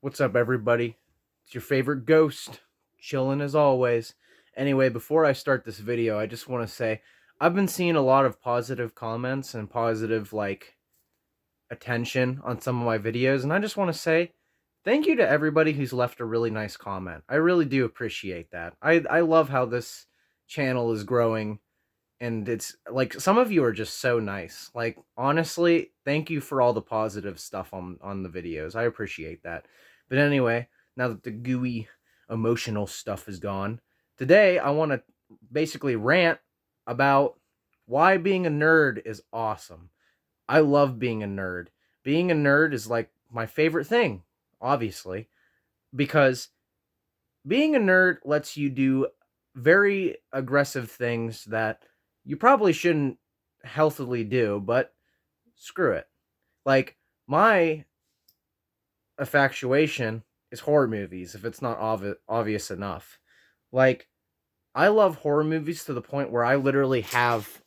What's up, everybody? It's your favorite ghost, chilling as always. Anyway, before I start this video, I just want to say I've been seeing a lot of positive comments and positive, attention on some of my videos, and I just want to say thank you to everybody who's left a really nice comment. I really do appreciate that. I love how this channel is growing, and it's like some of you are just so nice. Like, honestly, thank you for all the positive stuff on the videos. I appreciate that. But anyway, now that the gooey emotional stuff is gone, today I want to basically rant about why being a nerd is awesome. I love being a nerd. Being a nerd is like my favorite thing, obviously, because being a nerd lets you do very aggressive things that you probably shouldn't healthily do, but screw it. Like, my infatuation is horror movies, if it's not obvious enough. Like, I love horror movies to the point where I literally have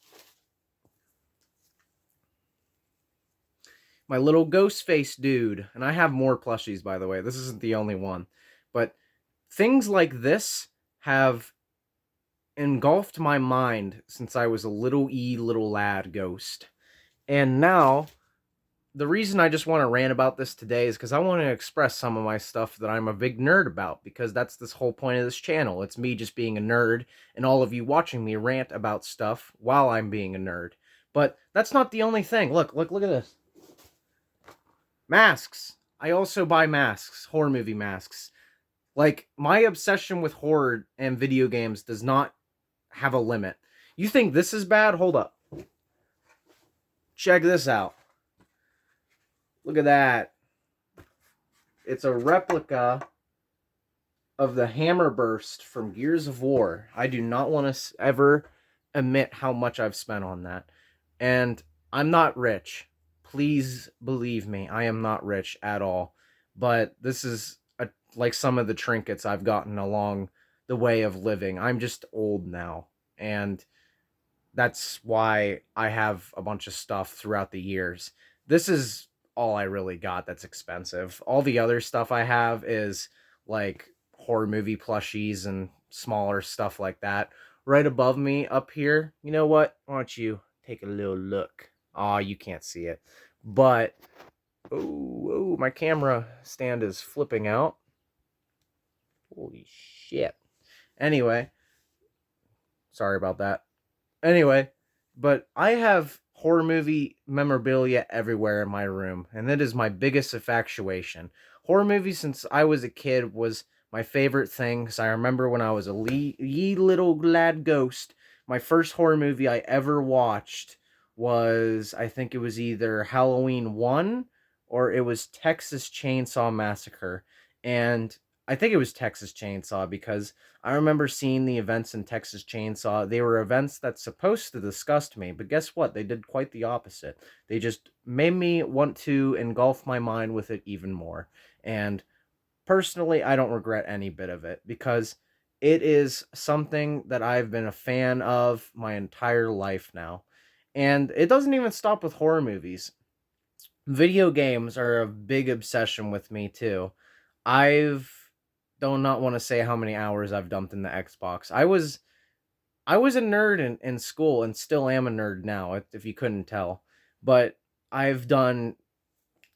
my little ghost face dude, and I have more plushies, by the way. This isn't the only one. But things like this have engulfed my mind since I was a little lad ghost. And now, the reason I just want to rant about this today is because I want to express some of my stuff that I'm a big nerd about, because that's this whole point of this channel. It's me just being a nerd, and all of you watching me rant about stuff while I'm being a nerd. But that's not the only thing. Look at this. Masks. I also buy masks, horror movie masks. Like, my obsession with horror and video games does not have a limit. You think this is bad? Hold up. Check this out. Look at that. It's a replica of the Hammerburst from Gears of War. I do not want to ever admit how much I've spent on that. And I'm not rich. Please believe me, I am not rich at all. But this is like some of the trinkets I've gotten along the way of living. I'm just old now. And that's why I have a bunch of stuff throughout the years. This is all I really got that's expensive. All the other stuff I have is like horror movie plushies and smaller stuff like that. Right above me up here, you know what? Why don't you take a little look? Aw, you can't see it. But, oh, my camera stand is flipping out. Holy shit. Anyway, sorry about that. Anyway, but I have horror movie memorabilia everywhere in my room, and that is my biggest infatuation. Horror movies since I was a kid was my favorite thing, because I remember when I was a ye little lad ghost, my first horror movie I ever watched was, I think it was either Halloween 1 or it was Texas Chainsaw Massacre. And I think it was Texas Chainsaw, because I remember seeing the events in Texas Chainsaw. They were events that's supposed to disgust me, but guess what? They did quite the opposite. They just made me want to engulf my mind with it even more. And personally, I don't regret any bit of it, because it is something that I've been a fan of my entire life now. And it doesn't even stop with horror movies. Video games are a big obsession with me too. I've don't not want to say how many hours I've dumped in the Xbox. I was a nerd in school, and still am a nerd now, if you couldn't tell. But I've done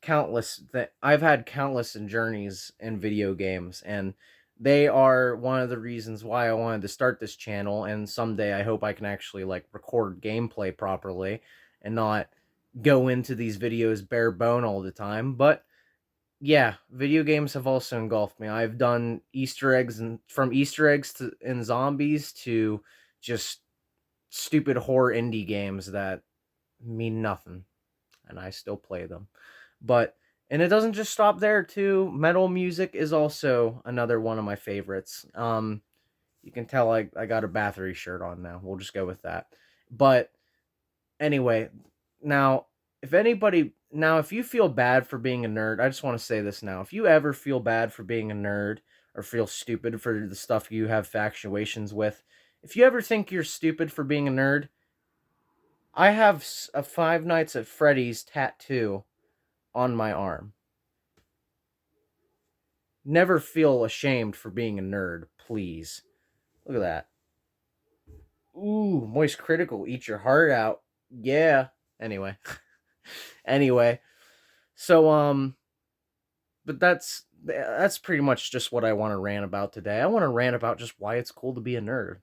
I've had countless journeys in video games, and they are one of the reasons why I wanted to start this channel. And someday I hope I can actually like record gameplay properly and not go into these videos bare bone all the time. But yeah, video games have also engulfed me. I've done Easter eggs, and from Easter eggs to in zombies to just stupid horror indie games that mean nothing, and I still play them. But and it doesn't just stop there too. Metal music is also another one of my favorites. You can tell I got a Bathory shirt on now. We'll just go with that. But anyway, now if you feel bad for being a nerd, I just want to say this now. If you ever feel bad for being a nerd, or feel stupid for the stuff you have factuations with, if you ever think you're stupid for being a nerd, I have a Five Nights at Freddy's tattoo on my arm. never feel ashamed for being a nerd, please. Look at that. Ooh, Moist Critical, eat your heart out. Yeah. Anyway. Anyway. So but that's pretty much just what I want to rant about today. I want to rant about just why it's cool to be a nerd.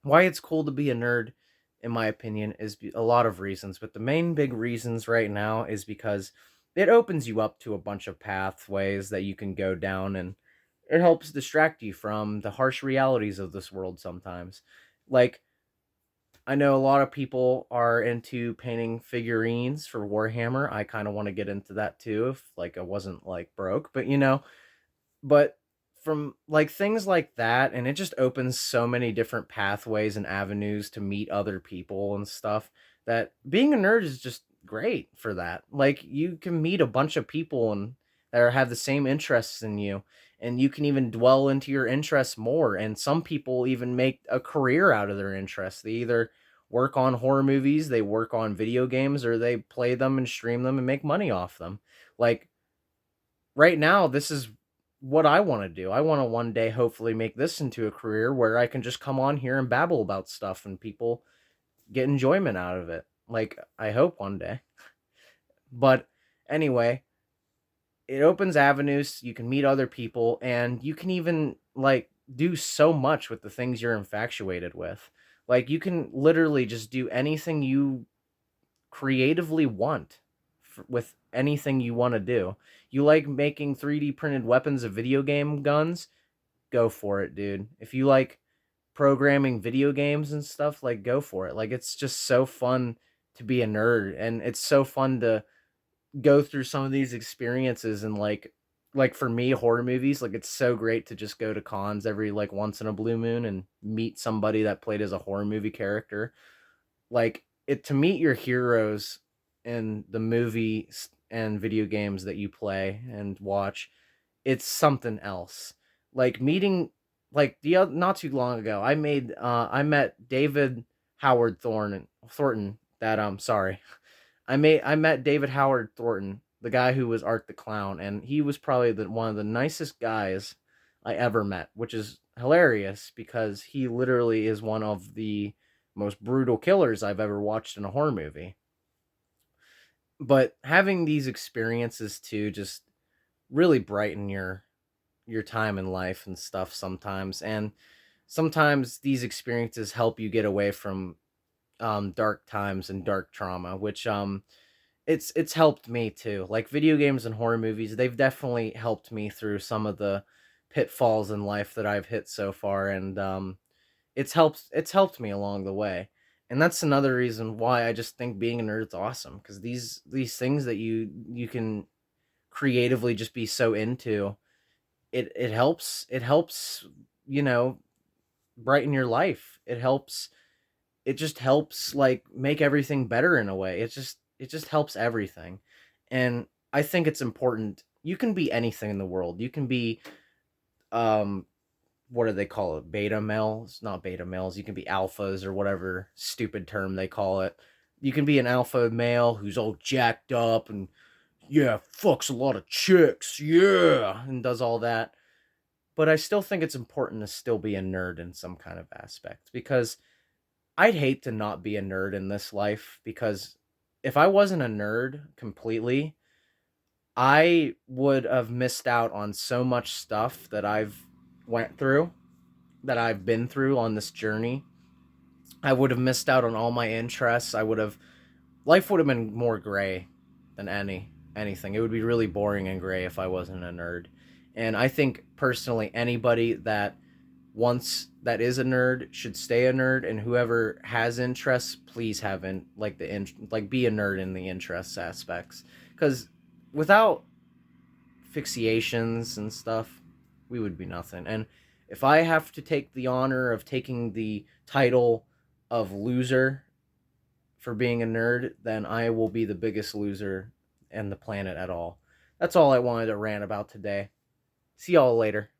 Why it's cool to be a nerd, in my opinion, is a lot of reasons, but the main big reasons right now is because it opens you up to a bunch of pathways that you can go down, and it helps distract you from the harsh realities of this world sometimes. Like, I know a lot of people are into painting figurines for Warhammer. I kind of want to get into that too, if like I wasn't like broke, but but from like things like that, and it just opens so many different pathways and avenues to meet other people and stuff, that being a nerd is just great for that. Like, you can meet a bunch of people and have the same interests in you, and you can even dwell into your interests more, and some people even make a career out of their interests. They either work on horror movies, they work on video games, or they play them and stream them and make money off them. Like, right now, this is what I want to do. I want to one day hopefully make this into a career where I can just come on here and babble about stuff and people get enjoyment out of it. Like, I hope one day. But anyway, it opens avenues. You can meet other people, and you can even like do so much with the things you're infatuated with. Like, you can literally just do anything you creatively want with anything you want to do. You like making 3D printed weapons of video game guns? Go for it, dude. If you like programming video games and stuff, like, go for it. Like, it's just so fun to be a nerd, and it's so fun to go through some of these experiences. And like for me, horror movies, like, it's so great to just go to cons every like once in a blue moon and meet somebody that played as a horror movie character. Like, it, to meet your heroes in the movies and video games that you play and watch, it's something else. Like, meeting, like, not too long ago, I met David Howard Thornton. That sorry, I met David Howard Thornton, the guy who was Art the Clown, and he was probably one of the nicest guys I ever met, which is hilarious because he literally is one of the most brutal killers I've ever watched in a horror movie. But having these experiences too just really brighten your time in life and stuff sometimes. And sometimes these experiences help you get away from dark times and dark trauma, which it's helped me too. Like, video games and horror movies, they've definitely helped me through some of the pitfalls in life that I've hit so far, and it's helped me along the way. And that's another reason why I just think being a nerd is awesome, because these things that you can creatively just be so into, it helps, you know, brighten your life. It just helps like make everything better in a way. It just helps everything. And I think it's important. You can be anything in the world. You can be um what do they call it? Beta males? Not beta males. You can be alphas or whatever stupid term they call it. You can be an alpha male who's all jacked up and, yeah, fucks a lot of chicks, yeah, and does all that. But I still think it's important to still be a nerd in some kind of aspect, because I'd hate to not be a nerd in this life, because if I wasn't a nerd completely, I would have missed out on so much stuff that went through, that I've been through on this journey. I would have missed out on all my interests. Life would have been more gray than anything. It would be really boring and gray if I wasn't a nerd. And I think personally anybody that is a nerd should stay a nerd, and whoever has interests, please have be a nerd in the interests aspects, cuz without fixations and stuff, we would be nothing. And if I have to take the honor of taking the title of loser for being a nerd, then I will be the biggest loser in the planet at all. That's all I wanted to rant about today. See y'all later.